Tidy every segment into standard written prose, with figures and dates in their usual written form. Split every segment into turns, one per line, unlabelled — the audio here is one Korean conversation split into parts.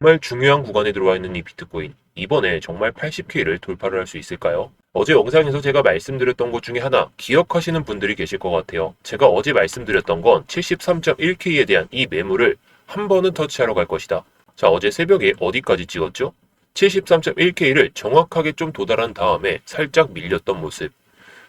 정말 중요한 구간에 들어와 있는 이 비트코인. 이번에 정말 80K를 돌파를 할 수 있을까요? 어제 영상에서 제가 말씀드렸던 것 중에 하나 기억하시는 분들이 계실 것 같아요. 제가 어제 말씀드렸던 건 73.1K에 대한 이 매물을 한 번은 터치하러 갈 것이다. 자, 어제 새벽에 어디까지 찍었죠? 73.1K를 정확하게 좀 도달한 다음에 살짝 밀렸던 모습.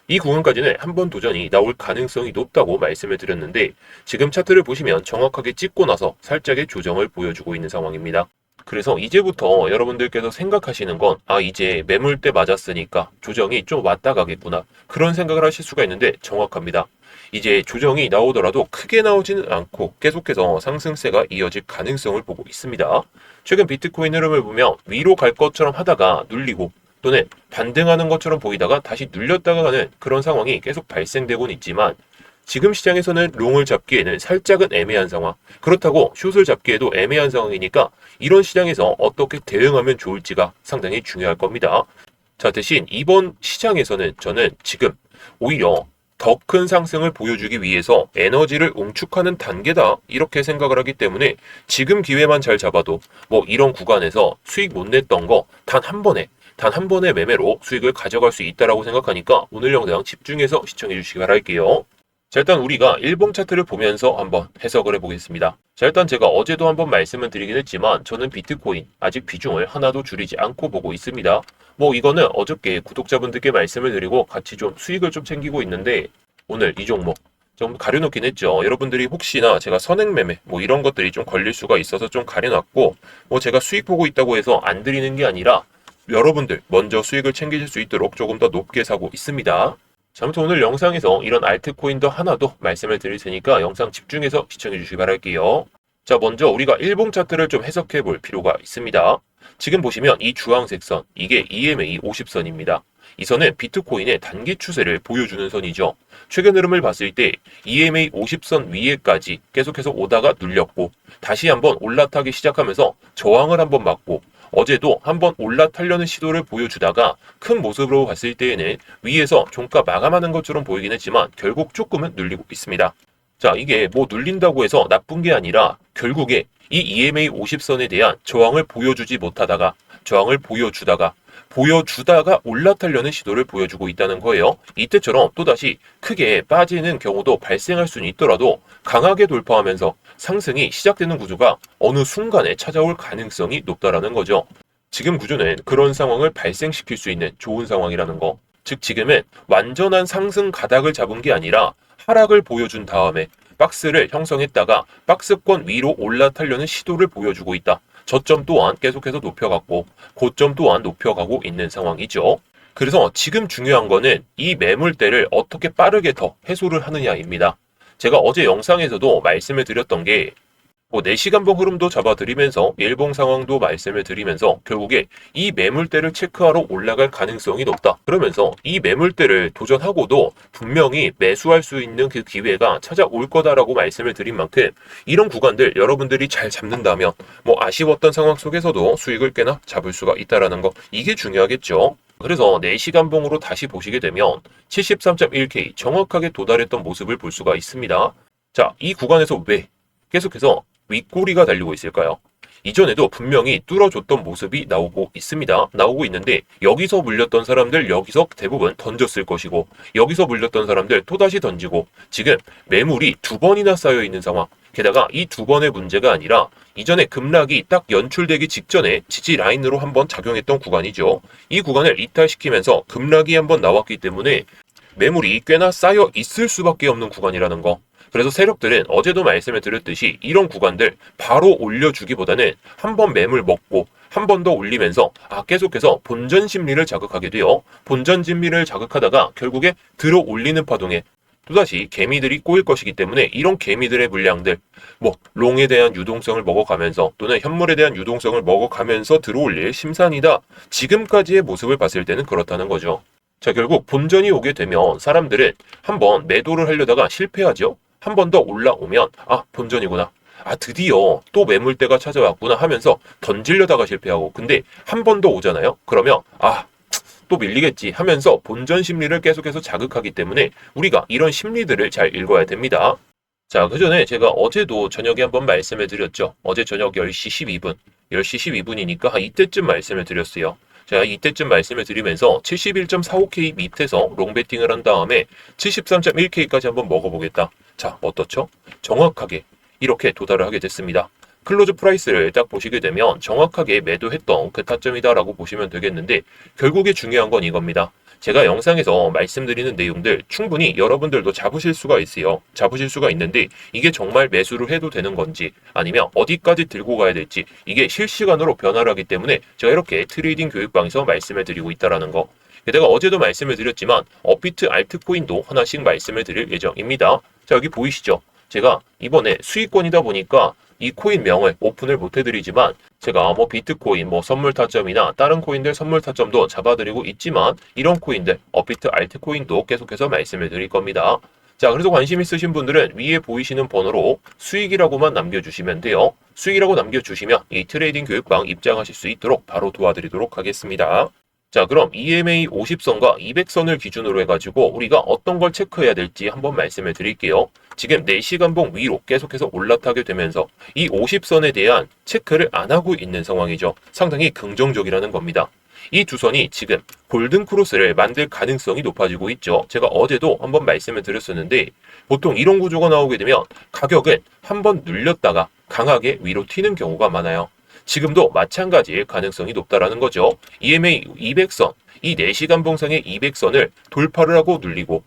이 구간까지는 한 번 도전이 나올 가능성이 높다고 말씀을 드렸는데 지금 차트를 보시면 정확하게 찍고 나서 살짝의 조정을 보여주고 있는 상황입니다. 그래서 이제부터 여러분들께서 생각하시는 건 이제 매물대 맞았으니까 조정이 좀 왔다 가겠구나 그런 생각을 하실 수가 있는데 정확합니다. 이제 조정이 나오더라도 크게 나오지는 않고 계속해서 상승세가 이어질 가능성을 보고 있습니다. 최근 비트코인 흐름을 보면 위로 갈 것처럼 하다가 눌리고 또는 반등하는 것처럼 보이다가 다시 눌렸다가 가는 그런 상황이 계속 발생되고는 있지만 지금 시장에서는 롱을 잡기에는 살짝은 애매한 상황. 그렇다고 숏을 잡기에도 애매한 상황이니까 이런 시장에서 어떻게 대응하면 좋을지가 상당히 중요할 겁니다. 자, 대신 이번 시장에서는 저는 지금 오히려 더 큰 상승을 보여주기 위해서 에너지를 응축하는 단계다 이렇게 생각을 하기 때문에 지금 기회만 잘 잡아도 이런 구간에서 수익 못 냈던 거 단 한 번의 매매로 수익을 가져갈 수 있다라고 생각하니까 오늘 영상 집중해서 시청해 주시기 바랄게요. 자, 일단 우리가 일봉 차트를 보면서 한번 해석을 해보겠습니다. 자, 일단 제가 어제도 한번 말씀을 드리긴 했지만 저는 비트코인 아직 비중을 하나도 줄이지 않고 보고 있습니다. 이거는 어저께 구독자분들께 말씀을 드리고 같이 좀 수익을 좀 챙기고 있는데 오늘 이 종목 좀 가려놓긴 했죠. 여러분들이 혹시나 제가 선행매매 이런 것들이 좀 걸릴 수가 있어서 좀 가려놨고 제가 수익 보고 있다고 해서 안 드리는 게 아니라 여러분들 먼저 수익을 챙기실 수 있도록 조금 더 높게 사고 있습니다. 자, 아무튼 오늘 영상에서 이런 알트코인도 하나 더 말씀을 드릴 테니까 영상 집중해서 시청해 주시기 바랄게요. 자, 먼저 우리가 일봉 차트를 좀 해석해 볼 필요가 있습니다. 지금 보시면 이 주황색 선, 이게 EMA 50선입니다. 이 선은 비트코인의 단기 추세를 보여주는 선이죠. 최근 흐름을 봤을 때 EMA 50선 위에까지 계속해서 오다가 눌렸고 다시 한번 올라타기 시작하면서 저항을 한번 맞고 어제도 한번 올라타려는 시도를 보여주다가 큰 모습으로 봤을 때에는 위에서 종가 마감하는 것처럼 보이긴 했지만 결국 조금은 눌리고 있습니다. 자, 이게 눌린다고 해서 나쁜 게 아니라 결국에 이 EMA 50선에 대한 저항을 보여주지 못하다가 저항을 보여주다가 올라타려는 시도를 보여주고 있다는 거예요. 이때처럼 또다시 크게 빠지는 경우도 발생할 수는 있더라도 강하게 돌파하면서 상승이 시작되는 구조가 어느 순간에 찾아올 가능성이 높다라는 거죠. 지금 구조는 그런 상황을 발생시킬 수 있는 좋은 상황이라는 거. 즉 지금은 완전한 상승 가닥을 잡은 게 아니라 하락을 보여준 다음에 박스를 형성했다가 박스권 위로 올라타려는 시도를 보여주고 있다. 저점 또한 계속해서 높여갔고 고점 또한 높여가고 있는 상황이죠. 그래서 지금 중요한 거는 이 매물대를 어떻게 빠르게 더 해소를 하느냐입니다. 제가 어제 영상에서도 말씀을 드렸던 게 4시간봉 흐름도 잡아드리면서 일봉 상황도 말씀을 드리면서 결국에 이 매물대를 체크하러 올라갈 가능성이 높다. 그러면서 이 매물대를 도전하고도 분명히 매수할 수 있는 그 기회가 찾아올 거다라고 말씀을 드린 만큼 이런 구간들 여러분들이 잘 잡는다면 아쉬웠던 상황 속에서도 수익을 꽤나 잡을 수가 있다라는 거 이게 중요하겠죠. 그래서 4시간봉으로 다시 보시게 되면 73.1K 정확하게 도달했던 모습을 볼 수가 있습니다. 자, 이 구간에서 왜 계속해서 윗꼬리가 달리고 있을까요? 이전에도 분명히 뚫어줬던 모습이 나오고 있습니다. 나오고 있는데 여기서 물렸던 사람들 여기서 대부분 던졌을 것이고 여기서 물렸던 사람들 또다시 던지고 지금 매물이 2번이나 쌓여 있는 상황. 게다가 이 2번의 문제가 아니라 이전에 급락이 딱 연출되기 직전에 지지 라인으로 한번 작용했던 구간이죠. 이 구간을 이탈시키면서 급락이 한번 나왔기 때문에 매물이 꽤나 쌓여 있을 수밖에 없는 구간이라는 거. 그래서 세력들은 어제도 말씀을 드렸듯이 이런 구간들 바로 올려주기보다는 한번 매물 먹고 한 번 더 올리면서 계속해서 본전 심리를 자극하게 돼요. 본전 심리를 자극하다가 결국에 들어 올리는 파동에 또다시 개미들이 꼬일 것이기 때문에 이런 개미들의 물량들 롱에 대한 유동성을 먹어가면서 또는 현물에 대한 유동성을 먹어가면서 들어올릴 심산이다. 지금까지의 모습을 봤을 때는 그렇다는 거죠. 자, 결국 본전이 오게 되면 사람들은 한번 매도를 하려다가 실패하죠. 한 번 더 올라오면 본전이구나. 드디어 또 매물대가 찾아왔구나 하면서 던지려다가 실패하고 근데 한 번 더 오잖아요. 그러면 또 밀리겠지 하면서 본전 심리를 계속해서 자극하기 때문에 우리가 이런 심리들을 잘 읽어야 됩니다. 자, 그 전에 제가 어제도 저녁에 한번 말씀을 드렸죠. 어제 저녁 10시 12분 10시 12분이니까 이때쯤 말씀을 드렸어요. 자, 이때쯤 말씀을 드리면서 71.45K 밑에서 롱베팅을 한 다음에 73.1K까지 한번 먹어보겠다. 자, 어떻죠? 정확하게 이렇게 도달을 하게 됐습니다. 클로즈 프라이스를 딱 보시게 되면 정확하게 매도했던 그 타점이다라고 보시면 되겠는데 결국에 중요한 건 이겁니다. 제가 영상에서 말씀드리는 내용들 충분히 여러분들도 잡으실 수가 있어요. 잡으실 수가 있는데 이게 정말 매수를 해도 되는 건지 아니면 어디까지 들고 가야 될지 이게 실시간으로 변화를 하기 때문에 제가 이렇게 트레이딩 교육방에서 말씀을 드리고 있다는 거. 게다가 어제도 말씀을 드렸지만 업비트 알트코인도 하나씩 말씀을 드릴 예정입니다. 자, 여기 보이시죠? 제가 이번에 수익권이다 보니까 이 코인명을 오픈을 못 해드리지만 제가 비트코인 선물 타점이나 다른 코인들 선물 타점도 잡아드리고 있지만 이런 코인들 업비트 알트코인도 계속해서 말씀을 드릴 겁니다. 자, 그래서 관심 있으신 분들은 위에 보이시는 번호로 수익이라고만 남겨주시면 돼요. 수익이라고 남겨주시면 이 트레이딩 교육방 입장하실 수 있도록 바로 도와드리도록 하겠습니다. 자, 그럼 EMA 50선과 200선을 기준으로 해가지고 우리가 어떤 걸 체크해야 될지 한번 말씀을 드릴게요. 지금 4시간봉 위로 계속해서 올라타게 되면서 이 50선에 대한 체크를 안 하고 있는 상황이죠. 상당히 긍정적이라는 겁니다. 이 두 선이 지금 골든크로스를 만들 가능성이 높아지고 있죠. 제가 어제도 한번 말씀을 드렸었는데 보통 이런 구조가 나오게 되면 가격은 한번 눌렸다가 강하게 위로 튀는 경우가 많아요. 지금도 마찬가지일 가능성이 높다라는 거죠. EMA 200선, 이 4시간 봉상의 200선을 돌파를 하고 눌리고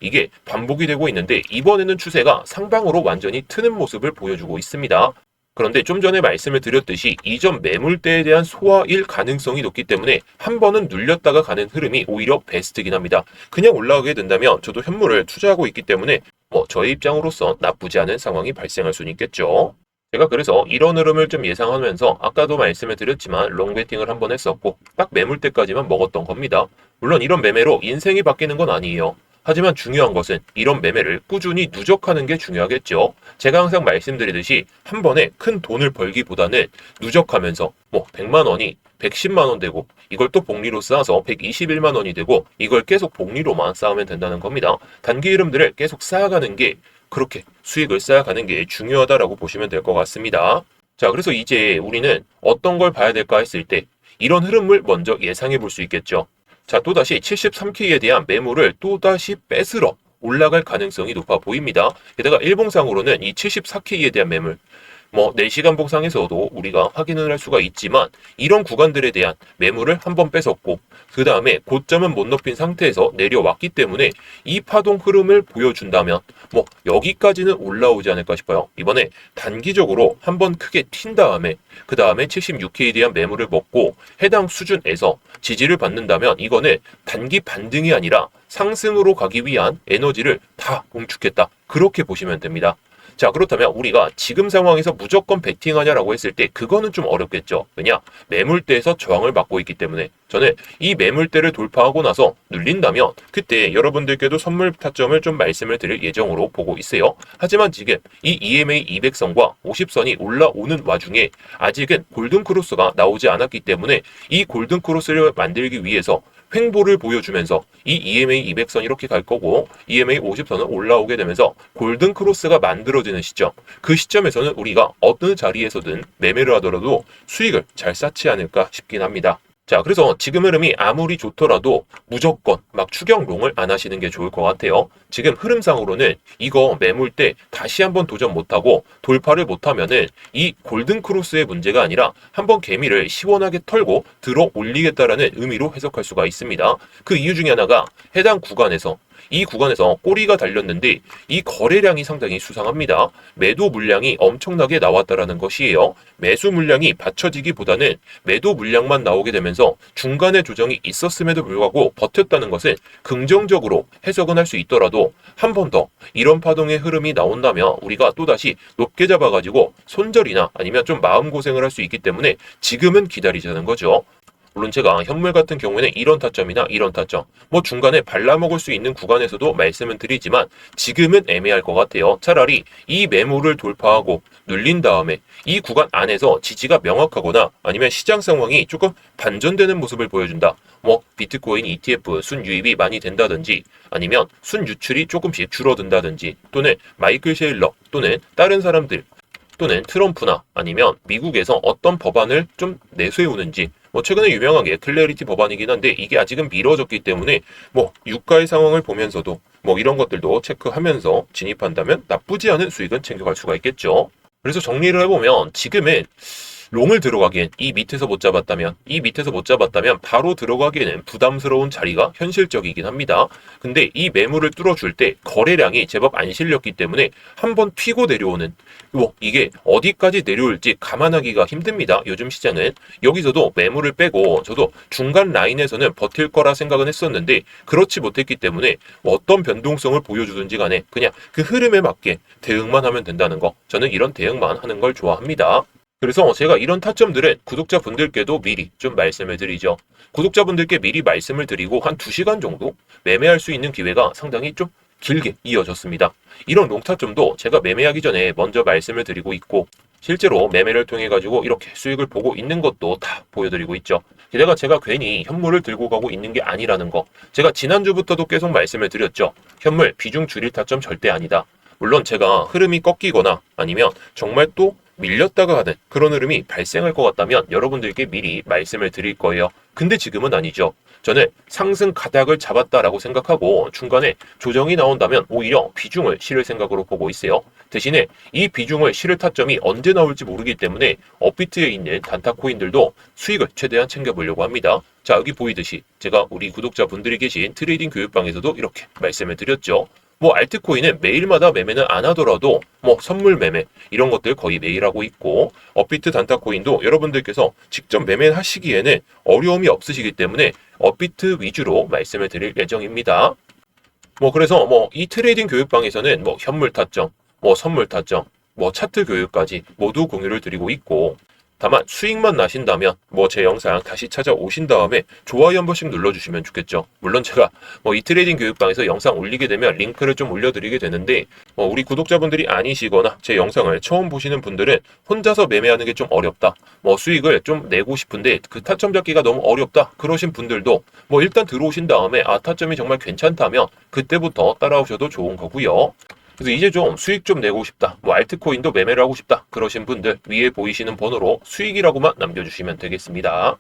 이게 반복이 되고 있는데 이번에는 추세가 상방으로 완전히 트는 모습을 보여주고 있습니다. 그런데 좀 전에 말씀을 드렸듯이 이전 매물대에 대한 소화일 가능성이 높기 때문에 한 번은 눌렸다가 가는 흐름이 오히려 베스트긴 합니다. 그냥 올라가게 된다면 저도 현물을 투자하고 있기 때문에 저의 입장으로서 나쁘지 않은 상황이 발생할 수는 있겠죠. 제가 그래서 이런 흐름을 좀 예상하면서 아까도 말씀을 드렸지만 롱베팅을 한번 했었고 딱 매물대까지만 먹었던 겁니다. 물론 이런 매매로 인생이 바뀌는 건 아니에요. 하지만 중요한 것은 이런 매매를 꾸준히 누적하는 게 중요하겠죠. 제가 항상 말씀드리듯이 한 번에 큰 돈을 벌기보다는 누적하면서 100만 원이 110만 원 되고 이걸 또 복리로 쌓아서 121만 원이 되고 이걸 계속 복리로만 쌓으면 된다는 겁니다. 단기 흐름들을 계속 쌓아가는 게 그렇게 수익을 쌓아가는 게 중요하다라고 보시면 될 것 같습니다. 자, 그래서 이제 우리는 어떤 걸 봐야 될까 했을 때 이런 흐름을 먼저 예상해 볼 수 있겠죠. 자, 또다시 73K에 대한 매물을 또다시 뺏으러 올라갈 가능성이 높아 보입니다. 게다가 일봉상으로는 이 74K에 대한 매물 4시간 봉상에서도 우리가 확인을 할 수가 있지만 이런 구간들에 대한 매물을 한번 뺏었고 그 다음에 고점은 못 높인 상태에서 내려왔기 때문에 이 파동 흐름을 보여준다면 여기까지는 올라오지 않을까 싶어요. 이번에 단기적으로 한번 크게 튄 다음에 그 다음에 76K에 대한 매물을 먹고 해당 수준에서 지지를 받는다면 이거는 단기 반등이 아니라 상승으로 가기 위한 에너지를 다 공축했다. 그렇게 보시면 됩니다. 자, 그렇다면 우리가 지금 상황에서 무조건 베팅하냐라고 했을 때 그거는 좀 어렵겠죠. 왜냐? 매물대에서 저항을 받고 있기 때문에 저는 이 매물대를 돌파하고 나서 눌린다면 그때 여러분들께도 선물 타점을 좀 말씀을 드릴 예정으로 보고 있어요. 하지만 지금 이 EMA 200선과 50선이 올라오는 와중에 아직은 골든크로스가 나오지 않았기 때문에 이 골든크로스를 만들기 위해서 횡보를 보여주면서 이 EMA 200선 이렇게 갈 거고 EMA 50선은 올라오게 되면서 골든크로스가 만들어지는 시점, 그 시점에서는 우리가 어떤 자리에서든 매매를 하더라도 수익을 잘 쌓지 않을까 싶긴 합니다. 자, 그래서 지금 흐름이 아무리 좋더라도 무조건 막 추격롱을 안 하시는 게 좋을 것 같아요. 지금 흐름상으로는 이거 매물대 다시 한번 도전 못하고 돌파를 못하면은 이 골든크로스의 문제가 아니라 한번 개미를 시원하게 털고 들어 올리겠다라는 의미로 해석할 수가 있습니다. 그 이유 중에 하나가 해당 구간에서 이 구간에서 꼬리가 달렸는데 이 거래량이 상당히 수상합니다. 매도 물량이 엄청나게 나왔다라는 것이에요. 매수 물량이 받쳐지기보다는 매도 물량만 나오게 되면서 중간에 조정이 있었음에도 불구하고 버텼다는 것은 긍정적으로 해석은 할 수 있더라도 한 번 더 이런 파동의 흐름이 나온다면 우리가 또다시 높게 잡아가지고 손절이나 아니면 좀 마음고생을 할 수 있기 때문에 지금은 기다리자는 거죠. 물론 제가 현물 같은 경우에는 이런 타점이나 이런 타점 중간에 발라먹을 수 있는 구간에서도 말씀은 드리지만 지금은 애매할 것 같아요. 차라리 이 매물을 돌파하고 눌린 다음에 이 구간 안에서 지지가 명확하거나 아니면 시장 상황이 조금 반전되는 모습을 보여준다. 비트코인 ETF 순유입이 많이 된다든지 아니면 순유출이 조금씩 줄어든다든지 또는 마이클 셰일러 또는 다른 사람들 또는 트럼프나 아니면 미국에서 어떤 법안을 좀 내세우는지 최근에 유명한 게 클래리티 법안이긴 한데 이게 아직은 미뤄졌기 때문에 유가의 상황을 보면서도 이런 것들도 체크하면서 진입한다면 나쁘지 않은 수익은 챙겨갈 수가 있겠죠. 그래서 정리를 해보면 지금은 롱을 들어가기엔 이 밑에서 못 잡았다면 바로 들어가기에는 부담스러운 자리가 현실적이긴 합니다. 근데 이 매물을 뚫어줄 때 거래량이 제법 안 실렸기 때문에 한번 튀고 내려오는 이게 어디까지 내려올지 감안하기가 힘듭니다. 요즘 시장은 여기서도 매물을 빼고 저도 중간 라인에서는 버틸 거라 생각은 했었는데 그렇지 못했기 때문에 어떤 변동성을 보여주든지 간에 그냥 그 흐름에 맞게 대응만 하면 된다는 거, 저는 이런 대응만 하는 걸 좋아합니다. 그래서 제가 이런 타점들은 구독자분들께도 미리 좀 말씀을 드리죠. 구독자분들께 미리 말씀을 드리고 한 2시간 정도 매매할 수 있는 기회가 상당히 좀 길게 이어졌습니다. 이런 롱타점도 제가 매매하기 전에 먼저 말씀을 드리고 있고 실제로 매매를 통해 가지고 이렇게 수익을 보고 있는 것도 다 보여드리고 있죠. 게다가 제가 괜히 현물을 들고 가고 있는 게 아니라는 거, 제가 지난주부터도 계속 말씀을 드렸죠. 현물 비중 줄일 타점 절대 아니다. 물론 제가 흐름이 꺾이거나 아니면 정말 또 밀렸다가 하는 그런 흐름이 발생할 것 같다면 여러분들께 미리 말씀을 드릴 거예요. 근데 지금은 아니죠. 저는 상승 가닥을 잡았다라고 생각하고 중간에 조정이 나온다면 오히려 비중을 실을 생각으로 보고 있어요. 대신에 이 비중을 실을 타점이 언제 나올지 모르기 때문에 업비트에 있는 단타 코인들도 수익을 최대한 챙겨보려고 합니다. 자, 여기 보이듯이 제가 우리 구독자분들이 계신 트레이딩 교육방에서도 이렇게 말씀을 드렸죠. 알트코인은 매일마다 매매는 안 하더라도 선물 매매 이런 것들 거의 매일 하고 있고 업비트 단타 코인도 여러분들께서 직접 매매하시기에는 어려움이 없으시기 때문에 업비트 위주로 말씀을 드릴 예정입니다. 그래서 이 트레이딩 교육방에서는 현물 타점, 선물 타점, 차트 교육까지 모두 공유를 드리고 있고 다만 수익만 나신다면 제 영상 다시 찾아오신 다음에 좋아요 한 번씩 눌러주시면 좋겠죠. 물론 제가 이 트레이딩 교육방에서 영상 올리게 되면 링크를 좀 올려드리게 되는데 우리 구독자분들이 아니시거나 제 영상을 처음 보시는 분들은 혼자서 매매하는 게 좀 어렵다, 수익을 좀 내고 싶은데 그 타점 잡기가 너무 어렵다 그러신 분들도 일단 들어오신 다음에 타점이 정말 괜찮다면 그때부터 따라오셔도 좋은 거고요. 그래서 이제 좀 수익 좀 내고 싶다, 알트코인도 매매를 하고 싶다 그러신 분들 위에 보이시는 번호로 수익이라고만 남겨주시면 되겠습니다.